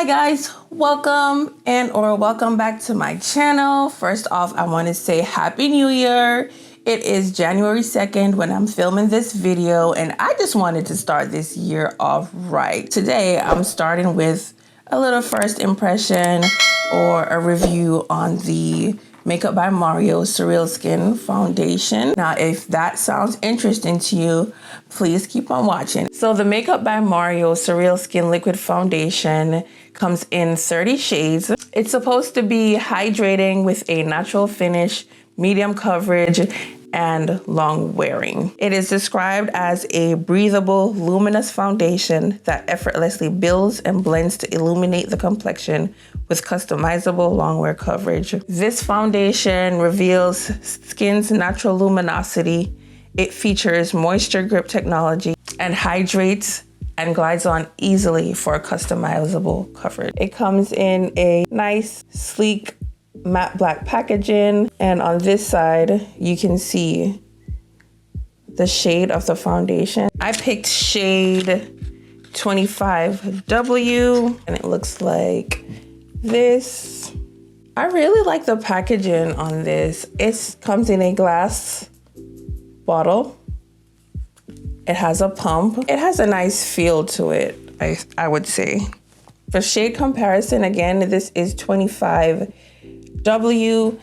Hi guys, welcome welcome back to my channel. First off, I want to say Happy New Year. It is January 2nd when I'm filming this video, and I just wanted to start this year off right. Today, I'm starting with a little first impression or a review on the Makeup by Mario SurrealSkin Foundation. Now, if that sounds interesting to you, please keep on watching. So the Makeup by Mario SurrealSkin Liquid Foundation comes in 30 shades. It's supposed to be hydrating with a natural finish, medium coverage, and long wearing. It is described as a breathable, luminous foundation that effortlessly builds and blends to illuminate the complexion with customizable long wear coverage. This foundation reveals skin's natural luminosity. It features moisture grip technology and hydrates and glides on easily for customizable coverage. It comes in a nice, sleek, matte black packaging, and on this side you can see the shade of the foundation. I picked shade 25W and it looks like this. I really like the packaging on this. It comes in a glass bottle. It has a pump. It has a nice feel to it, I would say. For shade comparison, again, this is 25W.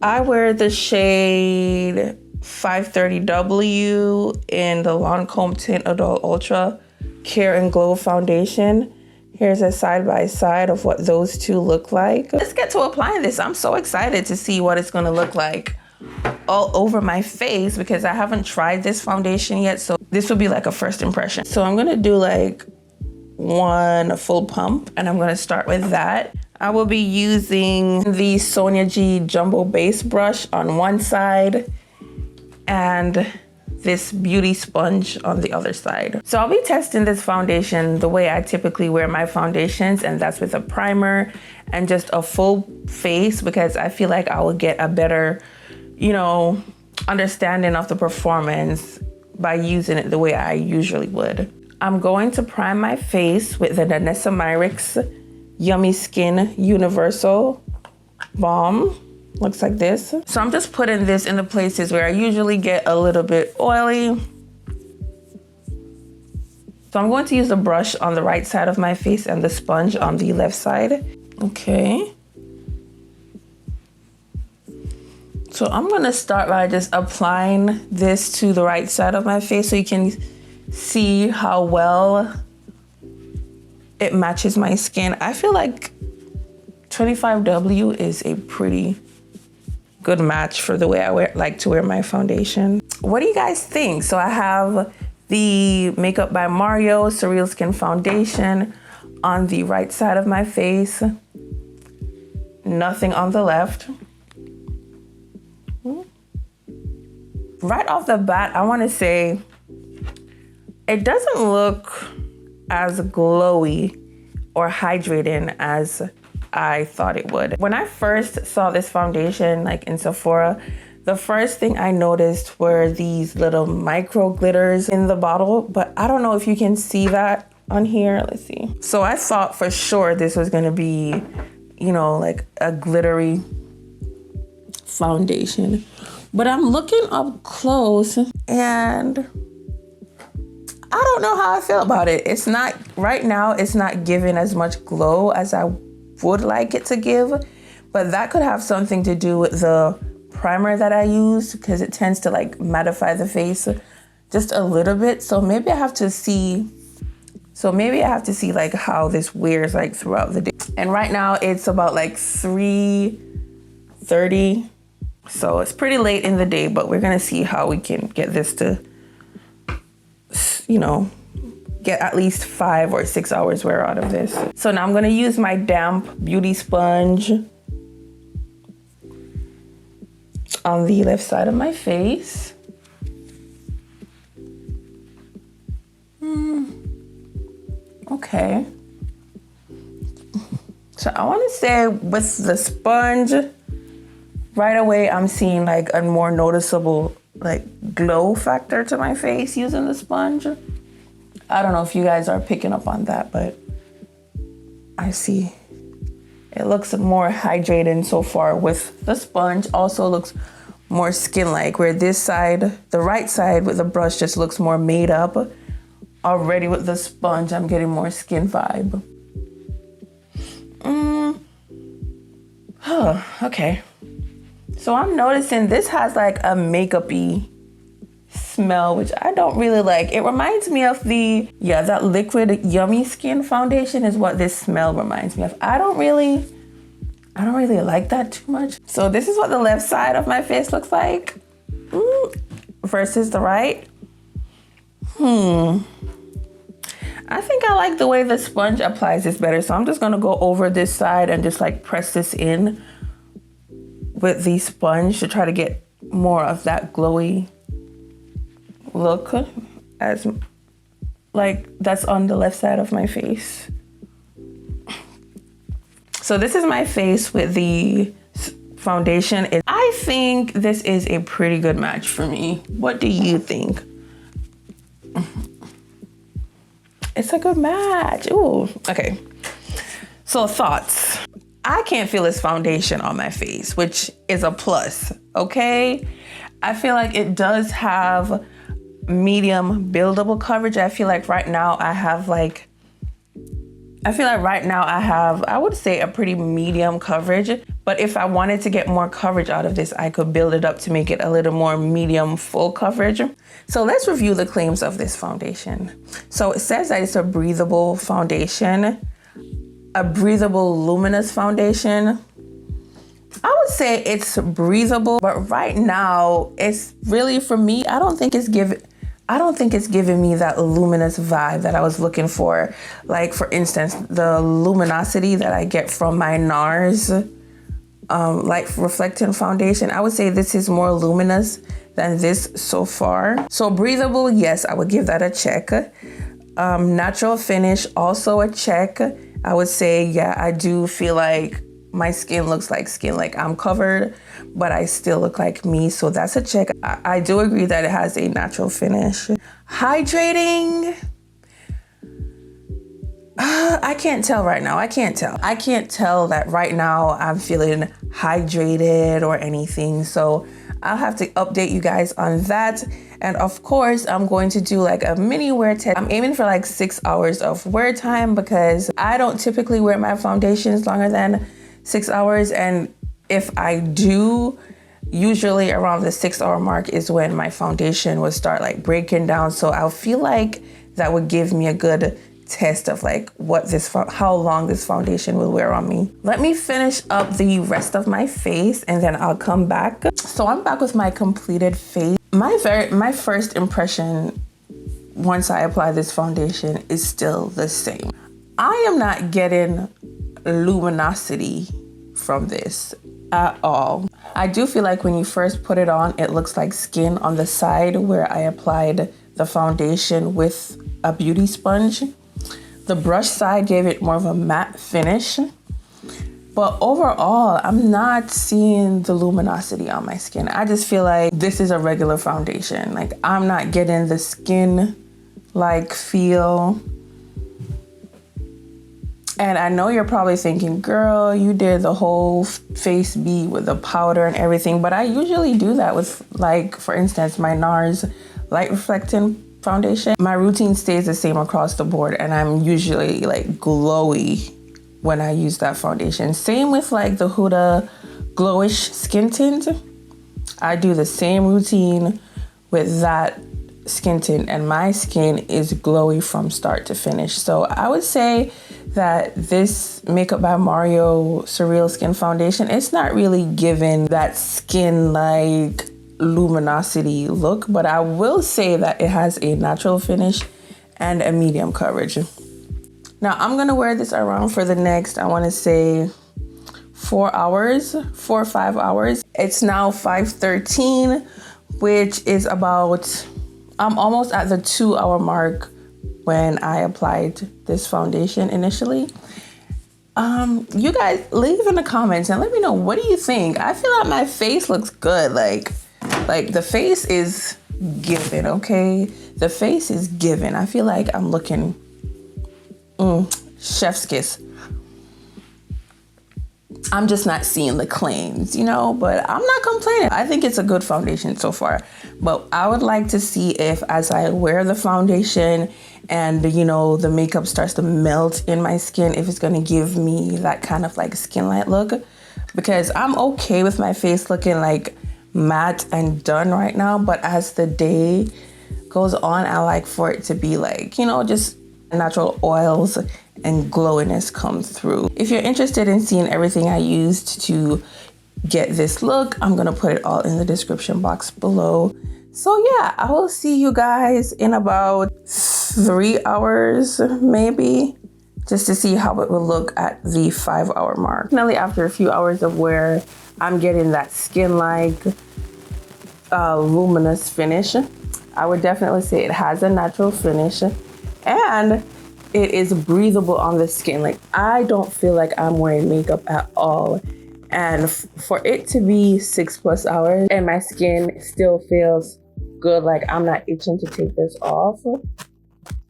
I wear the shade 530W in the Lancome Tint Adult Ultra Care and Glow Foundation. Here's a side-by-side of what those two look like. Let's get to applying this. I'm so excited to see what it's gonna look like all over my face because I haven't tried this foundation yet, so this will be like a first impression. So I'm gonna do like one full pump, and I'm gonna start with that. I will be using the Sonia G Jumbo Base Brush on one side and this beauty sponge on the other side. So I'll be testing this foundation the way I typically wear my foundations, and that's with a primer and just a full face, because I feel like I will get a better, understanding of the performance by using it the way I usually would. I'm going to prime my face with the Danessa Myricks Yummy Skin Universal Balm. Looks like this. So I'm just putting this in the places where I usually get a little bit oily. So I'm going to use the brush on the right side of my face and the sponge on the left side. Okay. So I'm gonna start by just applying this to the right side of my face so you can see how well it matches my skin. I feel like 25W is a pretty good match for the way I like to wear my foundation. What do you guys think? So I have the Makeup by Mario SurrealSkin Foundation on the right side of my face, nothing on the left. Right off the bat, I want to say it doesn't look as glowy or hydrating as I thought it would. When I first saw this foundation, like in Sephora, the first thing I noticed were these little micro glitters in the bottle, but I don't know if you can see that on here. Let's see. So I thought for sure this was gonna be, like a glittery foundation. But I'm looking up close and I don't know how I feel about it. It's not, right now, it's not giving as much glow as I would like it to give, but that could have something to do with the primer that I use, because it tends to like mattify the face just a little bit. So maybe I have to see like how this wears like throughout the day. And right now it's about like 3:30. So it's pretty late in the day, but we're gonna see how we can get this to, get at least 5 or 6 hours wear out of this. So now I'm gonna use my damp beauty sponge on the left side of my face. Okay. So I wanna say with the sponge, right away I'm seeing like a more noticeable like glow factor to my face using the sponge. I don't know if you guys are picking up on that, but I see. It looks more hydrated so far with the sponge. Also looks more skin-like, where this side, the right side with the brush just looks more made up. Already with the sponge, I'm getting more skin vibe. Okay. So I'm noticing this has like a makeup-y smell, which I don't really like. It reminds me of that liquid Yummy Skin foundation is what this smell reminds me of. I don't really like that too much. So this is what the left side of my face looks like versus the right. I think I like the way the sponge applies this better. So I'm just gonna go over this side and just like press this in with the sponge to try to get more of that glowy look as like that's on the left side of my face. So this is my face with the foundation. I think this is a pretty good match for me. What do you think? It's a good match. Ooh, okay. So thoughts. I can't feel this foundation on my face, which is a plus, okay? I feel like it does have medium buildable coverage. I feel like right now I have I would say a pretty medium coverage, but if I wanted to get more coverage out of this, I could build it up to make it a little more medium full coverage. So let's review the claims of this foundation. So it says that it's a breathable foundation, a breathable luminous foundation. I would say it's breathable, but right now it's really, for me, I don't think it's giving me that luminous vibe that I was looking for. Like for instance, the luminosity that I get from my NARS like reflecting foundation. I would say this is more luminous than this so far. So breathable, yes, I would give that a check. Natural finish, also a check. I would say, yeah, I do feel like my skin looks like skin, like I'm covered, but I still look like me. So that's a check. I do agree that it has a natural finish. Hydrating. I can't tell right now. I can't tell that right now I'm feeling hydrated or anything. So I'll have to update you guys on that. And of course, I'm going to do like a mini wear test. I'm aiming for like 6 hours of wear time because I don't typically wear my foundations longer than 6 hours. And if I do, usually around the 6 hour mark is when my foundation would start like breaking down. So I'll feel like that would give me a good test of like how long this foundation will wear on me. Let me finish up the rest of my face and then I'll come back. So I'm back with my completed face. My first impression once I apply this foundation is still the same. I am not getting luminosity from this at all. I do feel like when you first put it on, it looks like skin on the side where I applied the foundation with a beauty sponge. The brush side gave it more of a matte finish. But overall, I'm not seeing the luminosity on my skin. I just feel like this is a regular foundation. Like I'm not getting the skin-like feel. And I know you're probably thinking, girl, you did the whole face beat with the powder and everything. But I usually do that with, like, for instance, my NARS Light Reflecting Foundation. My routine stays the same across the board. And I'm usually like glowy when I use that foundation. Same with like the Huda Glowish Skin Tint. I do the same routine with that skin tint and my skin is glowy from start to finish. So I would say that this Makeup by Mario SurrealSkin Foundation, it's not really giving that skin like luminosity look, but I will say that it has a natural finish and a medium coverage. Now I'm gonna wear this around for the next, I wanna say 4 or 5 hours. It's now 5:13, which is about, I'm almost at the 2 hour mark when I applied this foundation initially. You guys leave in the comments and let me know, what do you think? I feel like my face looks good. Like the face is given, okay? The face is given. I feel like I'm looking chef's kiss. I'm just not seeing the claims, you know, but I'm not complaining. I think it's a good foundation so far. But I would like to see if as I wear the foundation and, you know, the makeup starts to melt in my skin, if it's going to give me that kind of like skin light look. Because I'm okay with my face looking like matte and done right now. But as the day goes on, I like for it to be like, you know, just natural oils and glowiness come through. If you're interested in seeing everything I used to get this look, I'm gonna put it all in the description box below. So yeah, I will see you guys in about 3 hours maybe, just to see how it will look at the 5-hour mark. Finally, after a few hours of wear, I'm getting that skin-like luminous finish. I would definitely say it has a natural finish, and it is breathable on the skin. Like, I don't feel like I'm wearing makeup at all. And for it to be 6+ hours and my skin still feels good, like I'm not itching to take this off,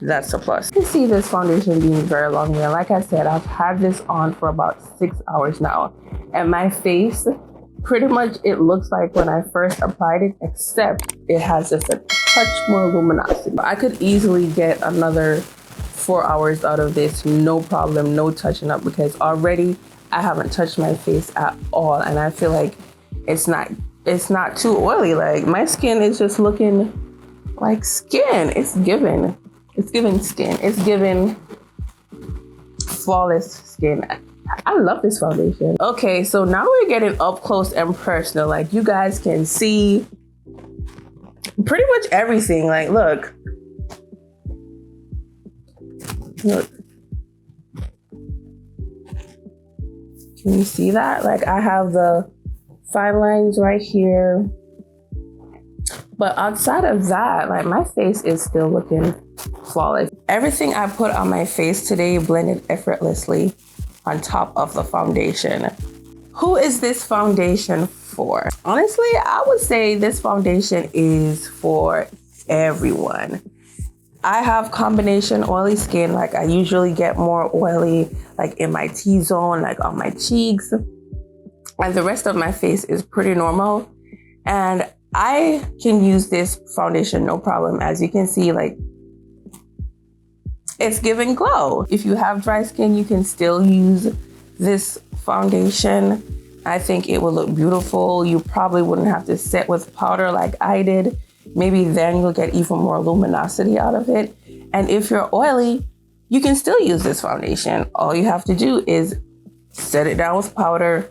that's a plus. You can see this foundation being very long wear. Like I said, I've had this on for about 6 hours now. And my face, pretty much it looks like when I first applied it, except it has just a touch more luminosity. I could easily get another 4 hours out of this, no problem, no touching up, because already I haven't touched my face at all, and I feel like it's not too oily. Like, my skin is just looking like skin. It's giving skin. It's giving flawless skin. I love this foundation. Okay, so now we're getting up close and personal. Like, you guys can see pretty much everything. Like, look. Look, can you see that? Like, I have the fine lines right here, but outside of that, like, my face is still looking flawless. Everything I put on my face today blended effortlessly on top of the foundation. Who is this foundation for? Honestly, I would say this foundation is for everyone. I have combination oily skin. Like, I usually get more oily like in my T-zone, like on my cheeks, and the rest of my face is pretty normal. And I can use this foundation no problem. As you can see, like, it's giving glow. If you have dry skin, you can still use this foundation. I think it will look beautiful. You probably wouldn't have to set with powder like I did. Maybe then you'll get even more luminosity out of it. And if you're oily, you can still use this foundation. All you have to do is set it down with powder,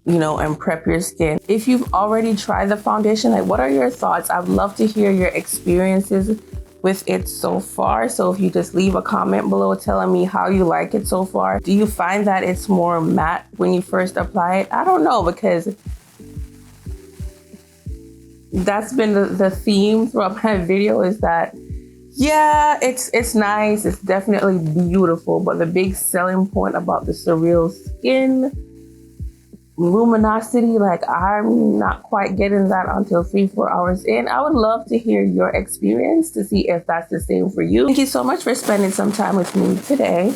you know, and prep your skin. If you've already tried the foundation, like, what are your thoughts? I'd love to hear your experiences with it so far. So if you just leave a comment below telling me how you like it so far. Do you find that it's more matte when you first apply it? I don't know, because that's been the theme throughout my video, is that, yeah, it's nice, it's definitely beautiful, but the big selling point about the SurrealSkin luminosity, like, I'm not quite getting that until 3-4 hours in. I would love to hear your experience to see if that's the same for you. Thank you so much for spending some time with me today.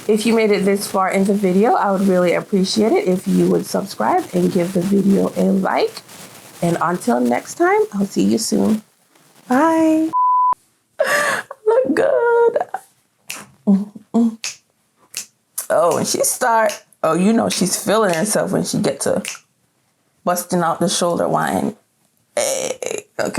If you made it this far in the video, I would really appreciate it if you would subscribe and give the video a like. And until next time, I'll see you soon. Bye. Look good. Oh, and she start. Oh, you know she's feeling herself when she get to busting out the shoulder wine. Hey, okay.